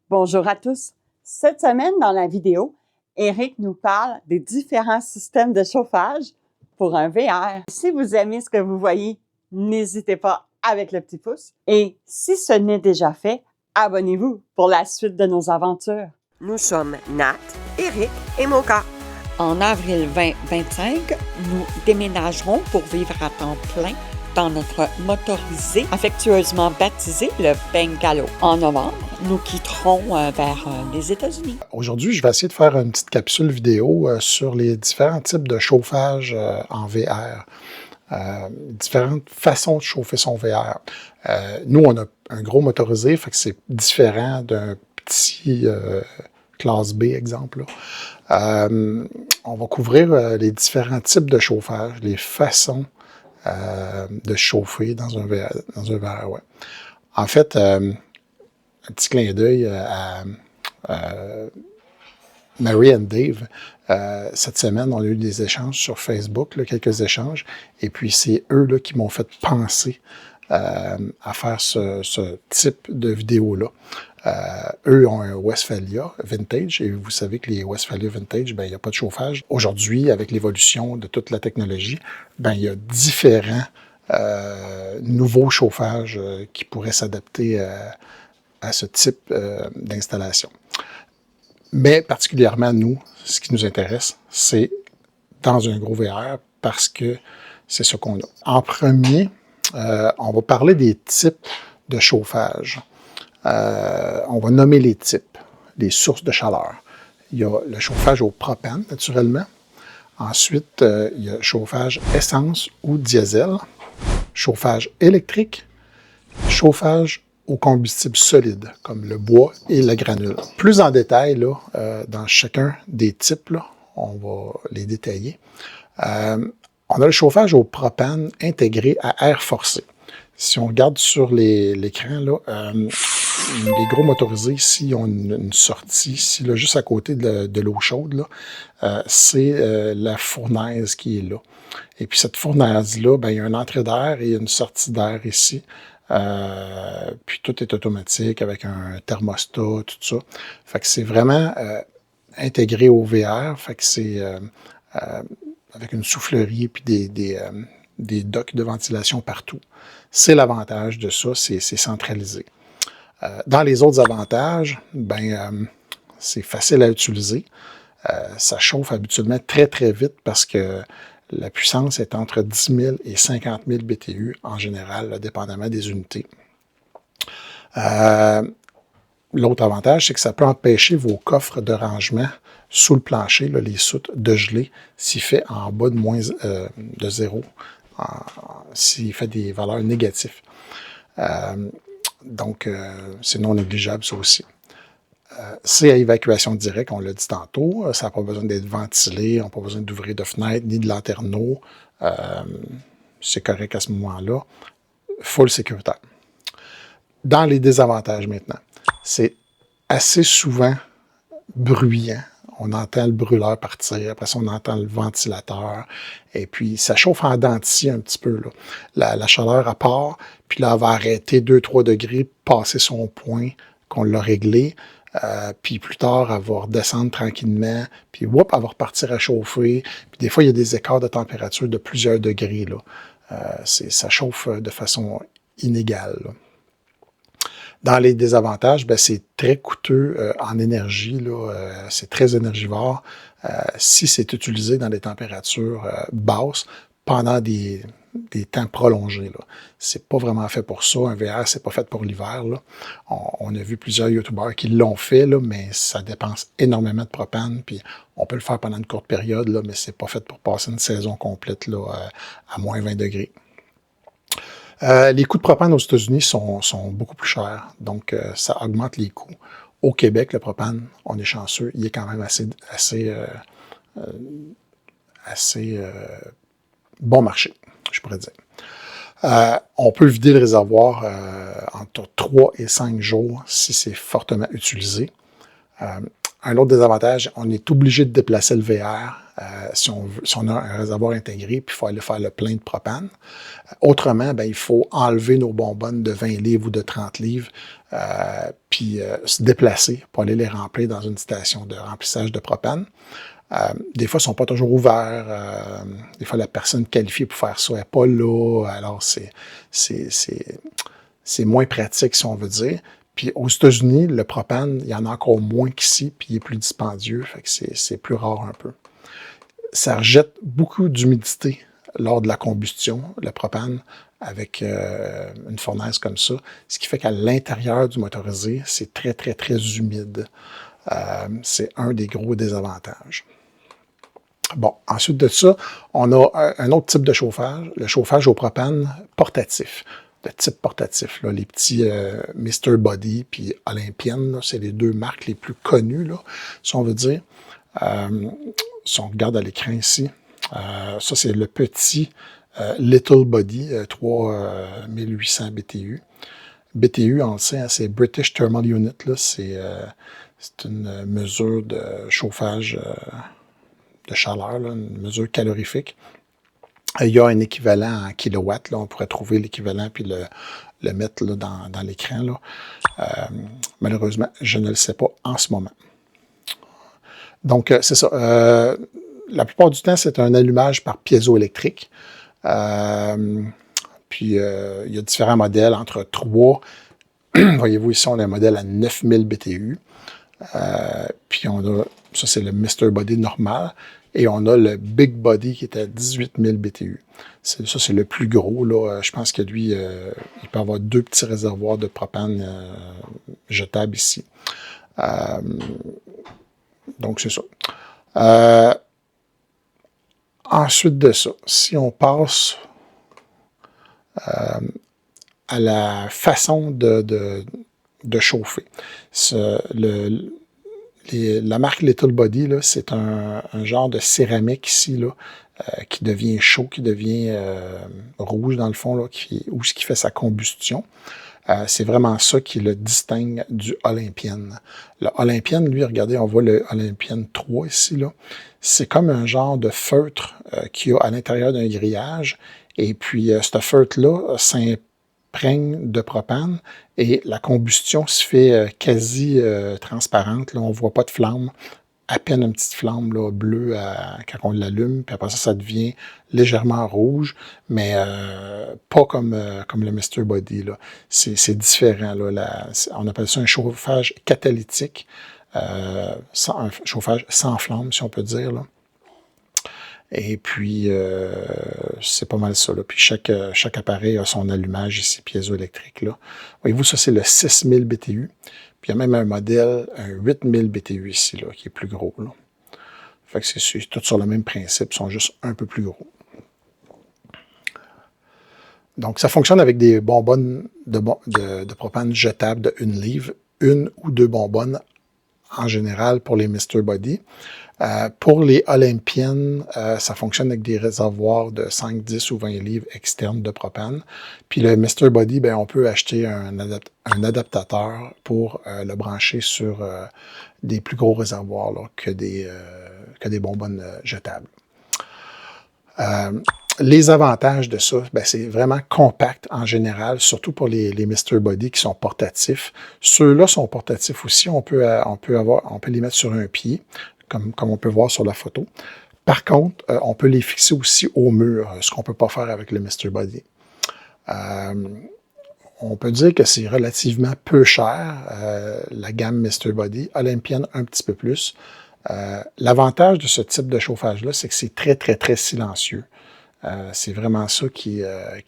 Bonjour à tous. Cette semaine, dans la vidéo, Eric nous parle des différents systèmes de chauffage pour un VR. Si vous aimez ce que vous voyez, n'hésitez pas avec le petit pouce. Et si ce n'est déjà fait, abonnez-vous pour la suite de nos aventures. Nous sommes Nat, Eric et Mocha. En avril 2025, nous déménagerons pour vivre à temps plein dans notre motorisé, affectueusement baptisé le Bungalow. En novembre, nous quitterons vers les États-Unis. Aujourd'hui, je vais essayer de faire une petite capsule vidéo sur les différents types de chauffage en VR. Différentes façons de chauffer son VR. Nous, on a un gros motorisé, fait que c'est différent d'un petit classe B, exemple. On va couvrir les différents types de chauffage, les façons de chauffer dans un VR. Ouais. En fait, un petit clin d'œil à Mary and Dave. Cette semaine, on a eu des échanges sur Facebook, là, quelques échanges, et puis c'est eux là, qui m'ont fait penser à faire ce type de vidéo-là. Eux ont un Westphalia Vintage, et vous savez que les Westphalia Vintage, ben, il n'y a pas de chauffage. Aujourd'hui, avec l'évolution de toute la technologie, ben, il y a différents nouveaux chauffages qui pourraient s'adapter à ce type d'installation. Mais particulièrement, nous, ce qui nous intéresse, c'est dans un gros VR parce que c'est ce qu'on a. En premier, on va parler des types de chauffage. On va nommer les types, les sources de chaleur. Il y a le chauffage au propane, naturellement. Ensuite, il y a chauffage essence ou diesel, chauffage électrique, chauffage au combustible solide, comme le bois et la granule. Plus en détail, là, dans chacun des types, là, on va les détailler. On a le chauffage au propane intégré à air forcé. Si on regarde sur l'écran, là, les gros motorisés ici ont une sortie, ici, là, juste à côté de l'eau chaude, là, c'est la fournaise qui est là. Et puis cette fournaise-là, ben, il y a une entrée d'air et une sortie d'air ici. Puis tout est automatique avec un thermostat, tout ça. Fait que c'est vraiment intégré au VR. Fait que c'est avec une soufflerie puis des docks de ventilation partout. C'est l'avantage de ça, c'est centralisé. Dans les autres avantages, ben c'est facile à utiliser. Ça chauffe habituellement très, très vite parce que la puissance est entre 10 000 et 50 000 BTU en général, là, dépendamment des unités. L'autre avantage, c'est que ça peut empêcher vos coffres de rangement sous le plancher, là, les soutes, de geler s'il fait en bas de 0, s'il fait des valeurs négatives. Donc, c'est non négligeable, ça aussi. C'est à évacuation directe, on l'a dit tantôt. Ça n'a pas besoin d'être ventilé, on n'a pas besoin d'ouvrir de fenêtre ni de lanterneau. C'est correct à ce moment-là. Full sécuritaire. Dans les désavantages maintenant, c'est assez souvent bruyant. On entend le brûleur partir, après ça on entend le ventilateur, et puis ça chauffe en dents de scie un petit peu. Là. La chaleur à part, puis là elle va arrêter 2-3 degrés, passer son point qu'on l'a réglé. Puis plus tard, elle va redescendre tranquillement, puis whoop, elle va repartir à chauffer. Puis des fois, il y a des écarts de température de plusieurs degrés. Là. Ça chauffe de façon inégale. Là. Dans les désavantages, ben, c'est très coûteux en énergie. Là. C'est très énergivore si c'est utilisé dans des températures basses pendant des temps prolongés. C'est pas vraiment fait pour ça. Un VR, c'est pas fait pour l'hiver. On a vu plusieurs YouTubers qui l'ont fait, là, mais ça dépense énormément de propane. Puis on peut le faire pendant une courte période, là, mais c'est pas fait pour passer une saison complète là, à moins 20 degrés. Les coûts de propane aux États-Unis sont beaucoup plus chers, donc ça augmente les coûts. Au Québec, le propane, on est chanceux, il est quand même assez bon marché, je pourrais dire. On peut vider le réservoir entre 3 et 5 jours si c'est fortement utilisé. Un autre désavantage, on est obligé de déplacer le VR si on a un réservoir intégré, puis il faut aller faire le plein de propane. Autrement, ben, il faut enlever nos bonbonnes de 20 livres ou de 30 livres, puis se déplacer pour aller les remplir dans une station de remplissage de propane. Des fois, ils ne sont pas toujours ouverts. Des fois, la personne qualifiée pour faire ça n'est pas là. Alors, c'est moins pratique, si on veut dire. Puis aux États-Unis, le propane, il y en a encore moins qu'ici, puis il est plus dispendieux, fait que c'est plus rare un peu. Ça rejette beaucoup d'humidité lors de la combustion, le propane, avec une fournaise comme ça, ce qui fait qu'à l'intérieur du motorisé, c'est très, très, très humide. C'est un des gros désavantages. Bon, ensuite de ça, on a un autre type de chauffage, le chauffage au propane portatif. De type portatif, là, les petits Mr. Body puis Olympienne, c'est les deux marques les plus connues, là, si on veut dire. Si on regarde à l'écran ici, ça c'est le petit Little Body, 3800 BTU. BTU, on le sait, hein, c'est British Thermal Unit, là, c'est une mesure de chauffage de chaleur, là, une mesure calorifique. Il y a un équivalent en kilowatts, là, on pourrait trouver l'équivalent puis le mettre là, dans l'écran. Là. Malheureusement, je ne le sais pas en ce moment. Donc, c'est ça. La plupart du temps, c'est un allumage par piézoélectrique. Puis, il y a différents modèles entre 3. Voyez-vous ici, on a un modèle à 9000 BTU. Puis, on a, ça c'est le Mr. Body normal. Et on a le Big Body qui est à 18 000 BTU. Ça, c'est le plus gros. Là. Je pense que lui, il peut avoir 2 petits réservoirs de propane jetables ici. Donc, c'est ça. Ensuite de ça, si on passe à la façon de chauffer. La marque Little Body, là, c'est un genre de céramique ici, là, qui devient chaud, qui devient rouge dans le fond, là, ou ce qui fait sa combustion. C'est vraiment ça qui le distingue du Olympian. Le Olympian, lui, regardez, on voit le Olympian 3 ici, là. C'est comme un genre de feutre qu'il y a à l'intérieur d'un grillage. Et puis, ce feutre-là s'imprègne de propane et la combustion se fait quasi transparente. Là, on ne voit pas de flamme, à peine une petite flamme là, bleue quand on l'allume. Puis après ça, ça devient légèrement rouge, mais pas comme le Mr. Body. Là. C'est différent. Là, on appelle ça un chauffage catalytique, un chauffage sans flamme, si on peut dire. Là. Et puis, c'est pas mal ça. Là. Puis chaque appareil a son allumage ici, piézoélectrique. Là. Voyez-vous, ça, c'est le 6000 BTU. Puis il y a même un modèle, un 8000 BTU ici, là, qui est plus gros. Là. Fait que c'est tout sur le même principe, ils sont juste un peu plus gros. Donc, ça fonctionne avec des bonbonnes de propane jetables de 1 livre, 1 ou 2 bonbonnes en général pour les Mr. Body. Pour les Olympiennes, ça fonctionne avec des réservoirs de 5, 10 ou 20 livres externes de propane. Puis le Mr. Body, ben, on peut acheter un adaptateur pour le brancher sur des plus gros réservoirs là, que des bonbonnes jetables. Les avantages de ça, ben, c'est vraiment compact en général, surtout pour les Mr. Body qui sont portatifs. Ceux-là sont portatifs aussi, on peut les mettre sur un pied, comme on peut voir sur la photo. Par contre, on peut les fixer aussi au mur, ce qu'on ne peut pas faire avec le Mr. Body. On peut dire que c'est relativement peu cher, la gamme Mr. Body. Olympian, un petit peu plus. L'avantage de ce type de chauffage-là, c'est que c'est très, très, très silencieux. C'est vraiment ça qui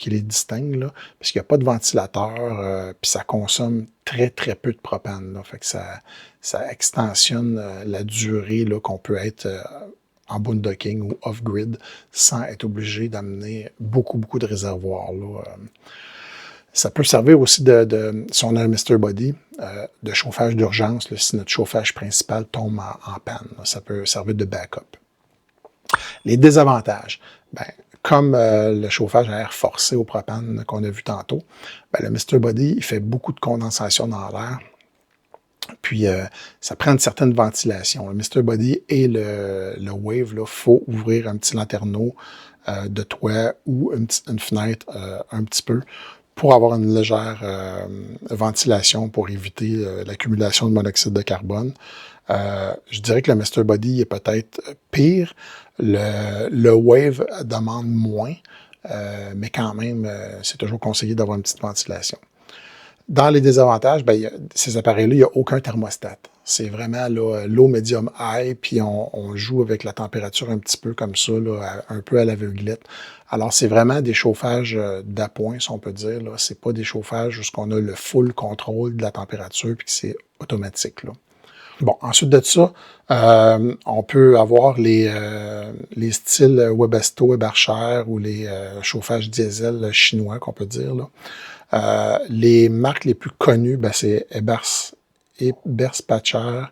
les distingue, là, parce qu'il n'y a pas de ventilateur, puis ça consomme très, très peu de propane. Là, fait que ça extensionne la durée là, qu'on peut être en boondocking ou off-grid sans être obligé d'amener beaucoup, beaucoup de réservoirs. Là. Ça peut servir aussi si on a un Mr. Body, de chauffage d'urgence, si notre chauffage principal tombe en panne. Là, ça peut servir de backup. Les désavantages, ben, comme le chauffage à air forcé au propane qu'on a vu tantôt, ben, le Mr. Body il fait beaucoup de condensation dans l'air. Puis, ça prend une certaine ventilation. Le Mr. Body et le Wave, il faut ouvrir un petit lanterneau de toit ou une fenêtre un petit peu pour avoir une légère ventilation pour éviter l'accumulation de monoxyde de carbone. Je dirais que le Mr. Body est peut-être pire. Le Wave demande moins, mais quand même, c'est toujours conseillé d'avoir une petite ventilation. Dans les désavantages, ces appareils-là, il n'y a aucun thermostat. C'est vraiment low, medium, high, puis on joue avec la température un petit peu comme ça, là, un peu à l'aveuglette. Alors, c'est vraiment des chauffages d'appoint, si on peut dire. C'est pas des chauffages où on a le full contrôle de la température puis que c'est automatique, là. Bon, ensuite de ça, on peut avoir les styles Webasto et Barcher ou les chauffages diesel chinois, qu'on peut dire, là. Les marques les plus connues, c'est Eberspacher,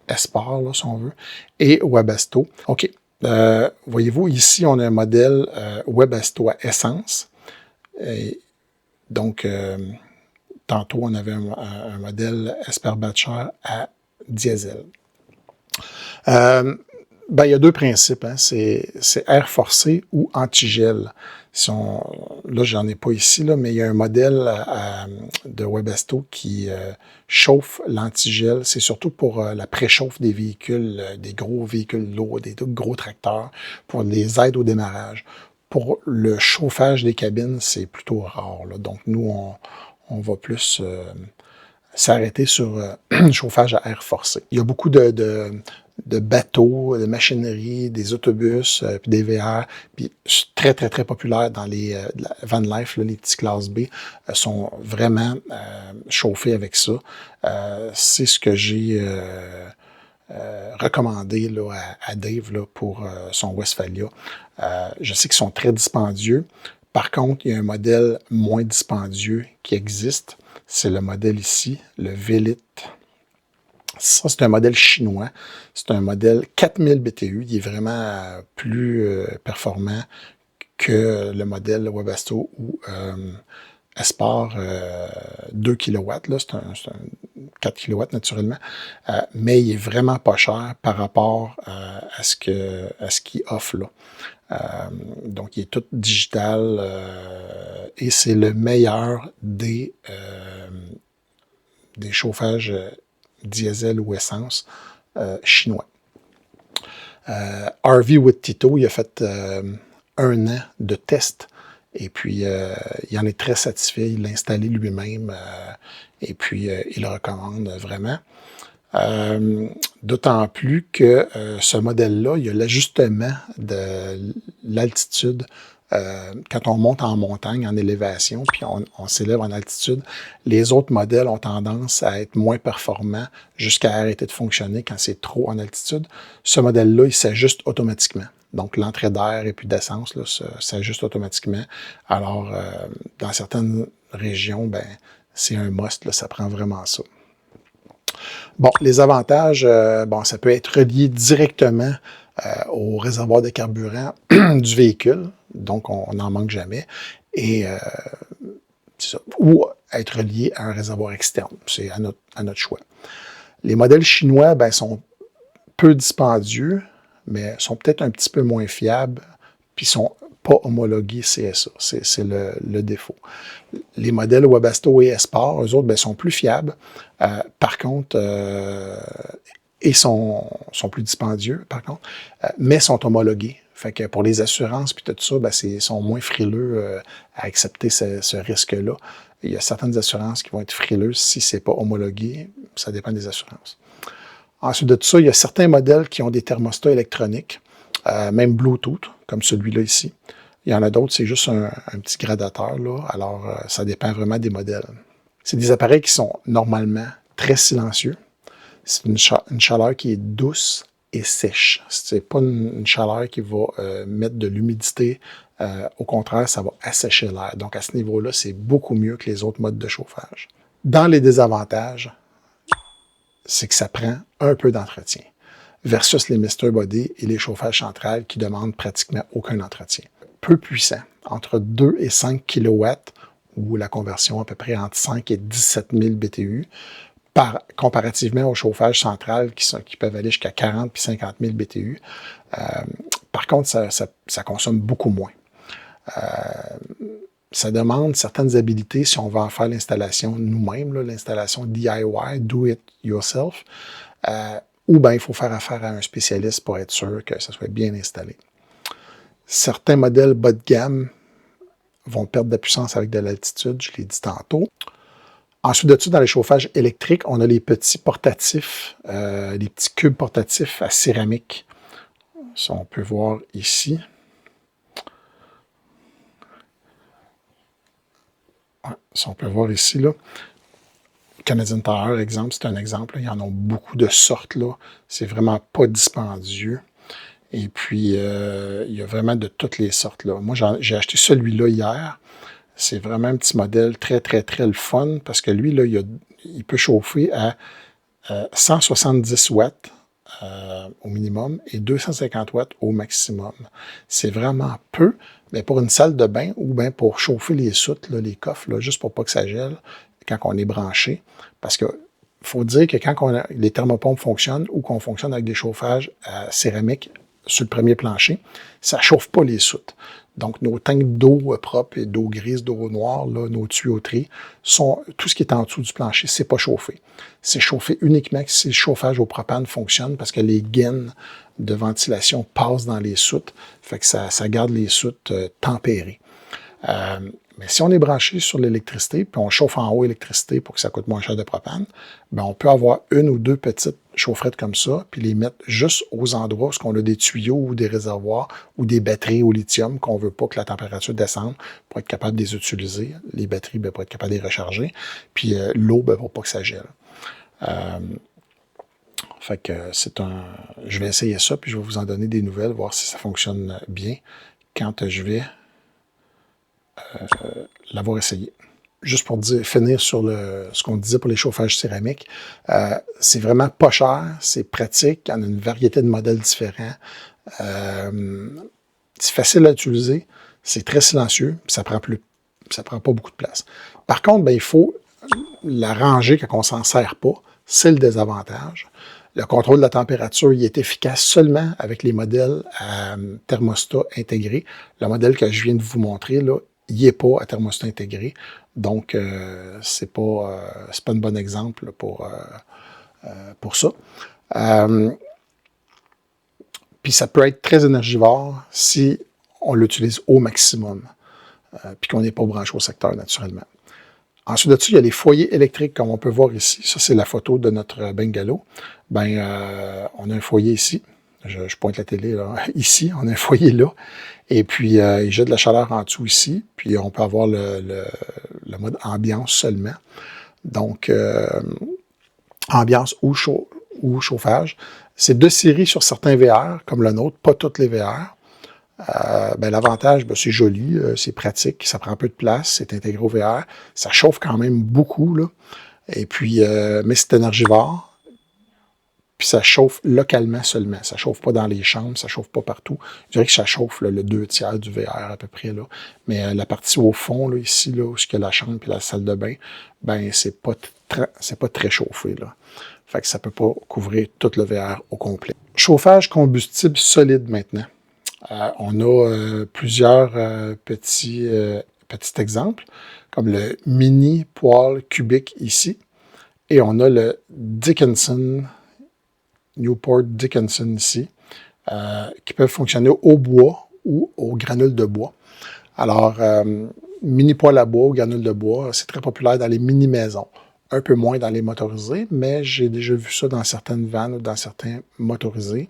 Espar, là, si on veut, et Webasto. OK. Voyez-vous, ici, on a un modèle Webasto à essence. Et donc, tantôt, on avait un modèle Eberspacher à diesel. Il y a deux principes, hein. C'est air forcé ou antigel. Là, j'en ai pas ici, là, mais il y a un modèle de Webasto qui chauffe l'antigel. C'est surtout pour la préchauffe des véhicules, des gros véhicules lourds, des gros tracteurs, pour les aides au démarrage. Pour le chauffage des cabines, c'est plutôt rare, là. Donc, nous, on va plus s'arrêter sur le chauffage à air forcé. Il y a beaucoup de bateaux, de machinerie, des autobus, puis des VR, puis très, très, très populaires dans les van life, là, les petits classes B, sont vraiment chauffés avec ça. C'est ce que j'ai recommandé là, à Dave là, pour son Westphalia. Je sais qu'ils sont très dispendieux. Par contre, il y a un modèle moins dispendieux qui existe. C'est le modèle ici, le Velit. Ça, c'est un modèle chinois. C'est un modèle 4000 BTU. Il est vraiment plus performant que le modèle Webasto ou Espar 2 kW. Là, c'est un 4 kW naturellement. Mais il est vraiment pas cher par rapport à ce qu'il offre là. Donc, il est tout digital et c'est le meilleur des chauffages diesel ou essence chinois. RV with Tito, il a fait 1 an de test et puis il en est très satisfait. Il l'a installé lui-même et puis il le recommande vraiment. D'autant plus que ce modèle-là, il y a l'ajustement de l'altitude. Quand on monte en montagne, en élévation, puis on s'élève en altitude, les autres modèles ont tendance à être moins performants jusqu'à arrêter de fonctionner quand c'est trop en altitude. Ce modèle-là, il s'ajuste automatiquement. Donc, l'entrée d'air et puis d'essence s'ajuste automatiquement. Alors, dans certaines régions, c'est un must, là, ça prend vraiment ça. Bon, les avantages, ça peut être relié directement au réservoir de carburant du véhicule, donc on n'en manque jamais, et c'est ça, ou être relié à un réservoir externe, c'est à notre choix. Les modèles chinois sont peu dispendieux, mais sont peut-être un petit peu moins fiables, puis sont pas homologués CSA, c'est le défaut. Les modèles Webasto et Espar, eux autres, sont plus fiables, par contre, et sont plus dispendieux, par contre, mais sont homologués. Fait que pour les assurances puis tout ça, ils sont moins frileux à accepter ce risque-là. Il y a certaines assurances qui vont être frileuses si c'est pas homologué. Ça dépend des assurances. Ensuite de tout ça, il y a certains modèles qui ont des thermostats électroniques, même Bluetooth, comme celui-là ici. Il y en a d'autres, c'est juste un petit gradateur, là. Alors, ça dépend vraiment des modèles. C'est des appareils qui sont normalement très silencieux. C'est une chaleur qui est douce et sèche. C'est pas une chaleur qui va mettre de l'humidité. Au contraire, ça va assécher l'air. Donc, à ce niveau-là, c'est beaucoup mieux que les autres modes de chauffage. Dans les désavantages, c'est que ça prend un peu d'entretien versus les Mr. Body et les chauffages centrales qui demandent pratiquement aucun entretien. Peu puissant, entre 2 et 5 kW, ou la conversion à peu près entre 5 et 17 000 BTU, comparativement au chauffage central qui peuvent aller jusqu'à 40 puis 50 000 BTU. Par contre, ça consomme beaucoup moins. Ça demande certaines habiletés si on va en faire l'installation nous-mêmes, l'installation DIY, do it yourself, ou bien il faut faire affaire à un spécialiste pour être sûr que ça soit bien installé. Certains modèles bas de gamme vont perdre de la puissance avec de l'altitude, je l'ai dit tantôt. Ensuite de ça, dans les chauffages électriques, on a les petits portatifs, les petits cubes portatifs à céramique. Ça, on peut voir ici. Ouais, ça, on peut voir ici, là. Canadian Tire, exemple, c'est un exemple. Là. Il y en a beaucoup de sortes, là. C'est vraiment pas dispendieux. Et puis, il y a vraiment de toutes les sortes, là. Moi, j'ai acheté celui-là hier. C'est vraiment un petit modèle très, très, très le fun parce que lui, là, il peut chauffer à 170 watts au minimum et 250 watts au maximum. C'est vraiment peu, mais pour une salle de bain ou bien pour chauffer les soutes, là, les coffres, là, juste pour pas que ça gèle quand on est branché. Parce que faut dire que quand les thermopompes fonctionnent ou qu'on fonctionne avec des chauffages céramiques sur le premier plancher, ça chauffe pas les soutes. Donc, nos tanks d'eau propre et d'eau grise, d'eau noire, là, nos tuyauteries, tout ce qui est en dessous du plancher, c'est pas chauffé. C'est chauffé uniquement si le chauffage au propane fonctionne parce que les gaines de ventilation passent dans les soutes, fait que ça garde les soutes tempérées. Mais si on est branché sur l'électricité, puis on chauffe en haut électricité pour que ça coûte moins cher de propane, ben on peut avoir une ou deux petites chaufferettes comme ça, puis les mettre juste aux endroits où on a des tuyaux ou des réservoirs ou des batteries au lithium qu'on veut pas que la température descende pour être capable de les utiliser. Les batteries, ben, pour être capable de les recharger. Puis l'eau, ben, pour pas que ça gèle. Fait que je vais essayer ça, puis je vais vous en donner des nouvelles, voir si ça fonctionne bien quand je vais l'avoir essayé. Juste pour finir sur ce qu'on disait pour les chauffages céramiques, c'est vraiment pas cher, c'est pratique, il y en a une variété de modèles différents. C'est facile à utiliser, c'est très silencieux, puis ça prend pas beaucoup de place. Par contre, ben, il faut la ranger quand on s'en sert pas, c'est le désavantage. Le contrôle de la température, il est efficace seulement avec les modèles à thermostat intégré. Le modèle que je viens de vous montrer, là, il n'est pas à thermostat intégré. Donc, c'est pas un bon exemple pour ça. Puis ça peut être très énergivore si on l'utilise au maximum, puis qu'on n'est pas branché au secteur naturellement. Ensuite de ça, il y a les foyers électriques, comme on peut voir ici. Ça, c'est la photo de notre bungalow. Ben, on a un foyer ici. Je pointe la télé, là. Ici, on a un foyer là. Et puis, il jette de la chaleur en dessous ici. Puis, on peut avoir le mode ambiance seulement. Donc, ambiance ou chauffage. C'est 2 séries sur certains VR, comme le nôtre, pas toutes les VR. Ben, l'avantage, ben, c'est joli, c'est pratique, ça prend un peu de place, c'est intégré au VR. Ça chauffe quand même beaucoup, là. Et puis, mais c'est énergivore. Puis ça chauffe localement seulement. Ça chauffe pas dans les chambres, ça chauffe pas partout. Je dirais que ça chauffe là, le 2/3 du VR à peu près. Là. Mais la partie au fond, là, ici, là, où il y a la chambre et la salle de bain, ben c'est pas très chauffé. Là. Fait que ça peut pas couvrir tout le VR au complet. Chauffage combustible solide maintenant. On a plusieurs petits exemples, comme le mini poêle cubique ici. Et on a le Newport Dickinson ici, qui peuvent fonctionner au bois ou au granule de bois. Alors, mini poêle à bois ou granule de bois, c'est très populaire dans les mini-maisons. Un peu moins dans les motorisés, mais j'ai déjà vu ça dans certaines vannes ou dans certains motorisés.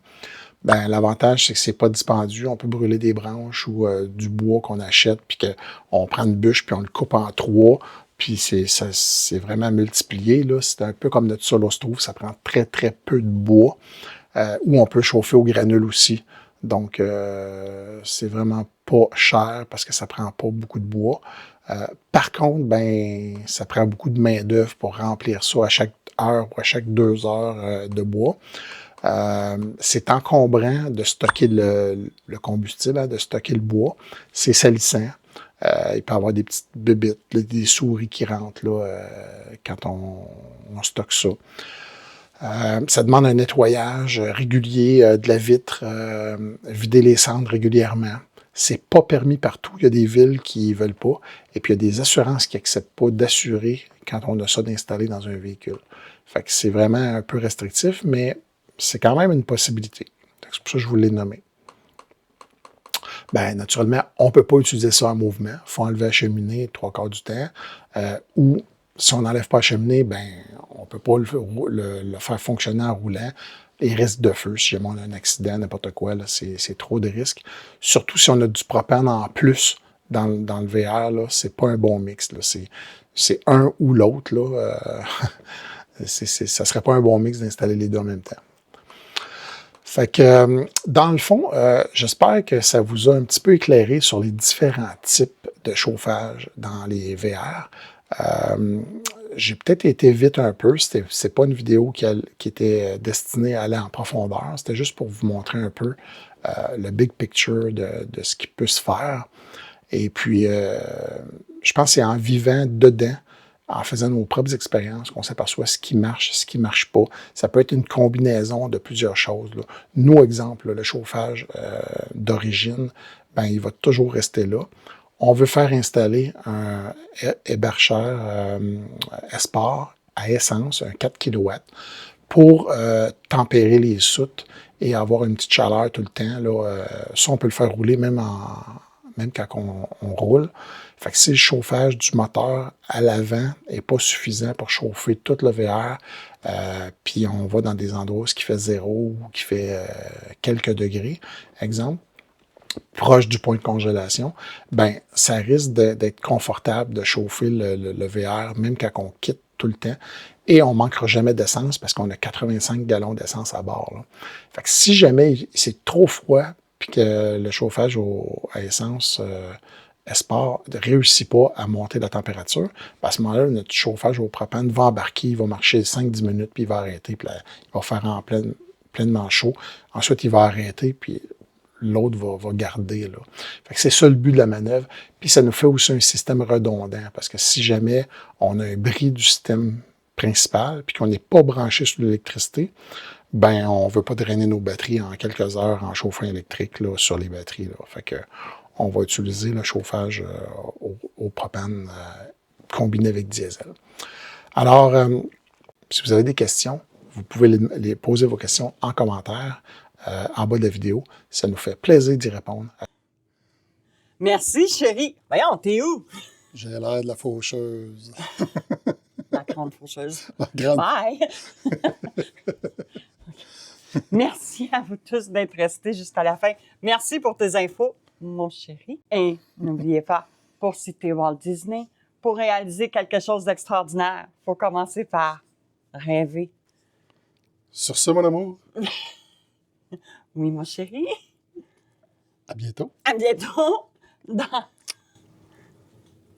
Ben, l'avantage, c'est que c'est pas dispendieux. On peut brûler des branches ou du bois qu'on achète, puis qu'on prend une bûche, puis on le coupe en 3, puis c'est vraiment multiplié. Là. C'est un peu comme notre solo stove, ça prend très, très peu de bois, ou on peut chauffer au granule aussi. Donc, c'est vraiment pas cher parce que ça prend pas beaucoup de bois. Par contre, ben, ça prend beaucoup de main-d'œuvre pour remplir ça à chaque heure ou à chaque 2 heures de bois. C'est encombrant de stocker le combustible, hein, de stocker le bois. C'est salissant. Il peut y avoir des petites bébites, là, des souris qui rentrent là, quand on stocke ça. Ça demande un nettoyage régulier de la vitre, vider les cendres régulièrement. C'est pas permis partout. Il y a des villes qui veulent pas. Et puis, il y a des assurances qui acceptent pas d'assurer quand on a ça d'installer dans un véhicule. Fait que c'est vraiment un peu restrictif, mais c'est quand même une possibilité. C'est pour ça que je vous l'ai nommé. Bien, naturellement, on ne peut pas utiliser ça en mouvement. Il faut enlever la cheminée 3/4 du temps. Ou, si on n'enlève pas la cheminée, ben, on ne peut pas le faire fonctionner en roulant. Les risques de feu, si jamais on a un accident, n'importe quoi, c'est trop de risques. Surtout si on a du propane en plus dans le VR, c'est pas un bon mix. C'est un ou l'autre. Ça ne serait pas un bon mix d'installer les deux en même temps. Fait que, dans le fond, j'espère que ça vous a un petit peu éclairé sur les différents types de chauffage dans les VR. J'ai peut-être été vite un peu. C'est pas une vidéo qui était destinée à aller en profondeur. C'était juste pour vous montrer un peu le big picture de ce qui peut se faire. Et puis, je pense que c'est en vivant dedans, en faisant nos propres expériences, qu'on s'aperçoit ce qui marche, ce qui ne marche pas. Ça peut être une combinaison de plusieurs choses. Là. Nous, exemple, le chauffage d'origine, ben, il va toujours rester là. On veut faire installer un Ebercher Esport à essence, un 4 kW, pour tempérer les soutes et avoir une petite chaleur tout le temps. Là, ça, on peut le faire rouler même quand on roule. Fait que si le chauffage du moteur à l'avant n'est pas suffisant pour chauffer tout le VR, puis on va dans des endroits où il fait 0 ou qui fait quelques degrés, exemple, proche du point de congélation, ben ça risque d'être confortable de chauffer le VR, même quand on quitte tout le temps. Et on ne manquera jamais d'essence parce qu'on a 85 gallons d'essence à bord. Là. Fait que si jamais c'est trop froid puis que le chauffage à essence Esport ne réussit pas à monter la température, ben à ce moment-là, notre chauffage au propane va embarquer, il va marcher 5-10 minutes, puis il va arrêter, puis là, il va faire en pleinement chaud. Ensuite, il va arrêter, puis l'autre va garder. Là. Fait que c'est ça le but de la manœuvre. Puis ça nous fait aussi un système redondant, parce que si jamais on a un bris du système principal, puis qu'on n'est pas branché sur l'électricité, ben on ne veut pas drainer nos batteries en quelques heures en chauffant électrique là, sur les batteries. Là. Fait que on va utiliser le chauffage au propane combiné avec diesel. Alors, si vous avez des questions, vous pouvez les poser vos questions en commentaire en bas de la vidéo. Ça nous fait plaisir d'y répondre. Merci, chérie. Voyons, t'es où? J'ai l'air de la faucheuse. La grande faucheuse. La grande... Bye! Merci à vous tous d'être restés jusqu'à la fin. Merci pour tes infos, mon chéri. Et n'oubliez pas, pour citer Walt Disney, pour réaliser quelque chose d'extraordinaire, il faut commencer par rêver. Sur ce, mon amour. Oui, mon chéri. À bientôt. À bientôt. On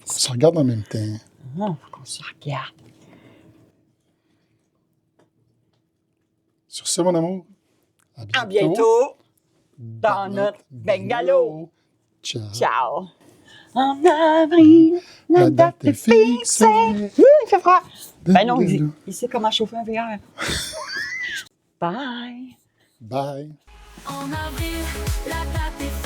se regarde en même temps. Non, faut qu'on se regarde. Sur ce, mon amour. À bientôt dans notre bungalow. Ciao. Ciao. En avril, la date est fixée. Il fait froid. Ben non, il sait comment chauffer un VR. Bye. Bye. En avril, la date est